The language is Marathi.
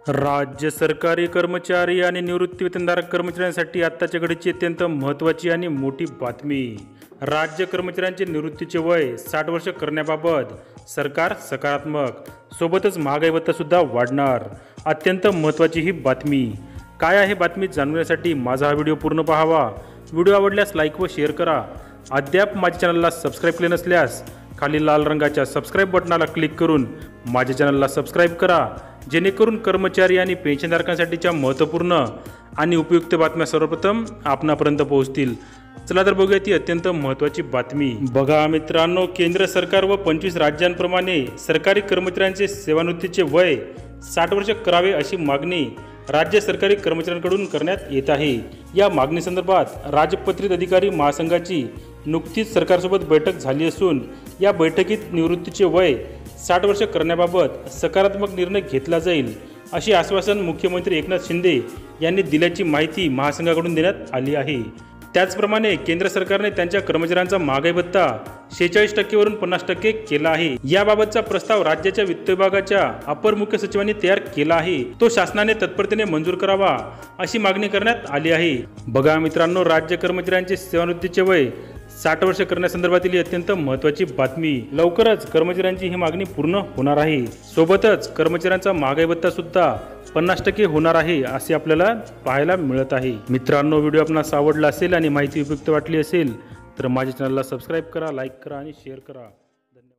राज्य सरकारी कर्मचारी आणि निवृत्तीवेतनधारक कर्मचाऱ्यांसाठी आत्ताच्या घडीची अत्यंत महत्त्वाची आणि मोठी बातमी। राज्य कर्मचाऱ्यांचे निवृत्तीचे वय 60 वर्ष करण्याबाबत सरकार सकारात्मक, सोबतच महागाई भत्तासुद्धा वाढणार। अत्यंत महत्त्वाची ही बातमी काय आहे बातमी जाणण्यासाठी माझा हा व्हिडिओ पूर्ण पाहावा। व्हिडिओ आवडल्यास लाईक व शेअर करा। अद्याप माझ्या चॅनलला सबस्क्राईब केले नसल्यास खाली लाल रंगाच्या सबस्क्राईब बटनाला क्लिक करून माझ्या चॅनलला सबस्क्राईब करा, जेणेकरून कर्मचारी आणि पेन्शनधारकांसाठीच्या महत्त्वपूर्ण आणि उपयुक्त बातम्या सर्वप्रथम आपणापर्यंत पोहोचतील। चला तर बघूया ती अत्यंत महत्त्वाची बातमी। बघा मित्रांनो, केंद्र सरकार व 25 राज्यांप्रमाणे सरकारी कर्मचाऱ्यांचे सेवानिवृत्तीचे वय 60 वर्ष करावे अशी मागणी राज्य सरकारी कर्मचाऱ्यांकडून करण्यात येत आहे। या मागणीसंदर्भात राजपत्रित अधिकारी महासंघाची नुकतीच सरकारसोबत बैठक झाली असून या बैठकीत निवृत्तीचे वय 60 वर्ष करण्याबाबत सकारात्मक निर्णय घेतला जाईल असे आश्वासन मुख्यमंत्री एकनाथ शिंदे यांनी दिल्याची माहिती महासंघाकडून देण्यात आली आहे। त्याचप्रमाणे केंद्र सरकारने त्यांच्या कर्मचाऱ्यांचा महागाई भत्ता 46% वरून 50% केला आहे। याबाबतचा प्रस्ताव राज्याच्या वित्त विभागाच्या अपर मुख्य सचिवांनी तयार केला आहे। तो शासनाने तत्परतेने मंजूर करावा अशी मागणी करण्यात आली आहे। बघा मित्रांनो, राज्य कर्मचाऱ्यांचे सेवानिवृत्तीचे वय 60 वर्ष करण्यासंदर्भातील ही अत्यंत महत्त्वाची बातमी। लवकरच कर्मचाऱ्यांची ही मागणी पूर्ण होणार आहे। सोबतच कर्मचाऱ्यांचा महागाई भत्ता सुद्धा 50% होणार आहे असे आपल्याला पाहायला मिळत आहे। मित्रांनो, व्हिडिओ आपणास आवडला असेल आणि माहिती उपयुक्त वाटली असेल तर माझ्या चॅनलला सबस्क्राईब करा, लाईक करा आणि शेअर करा।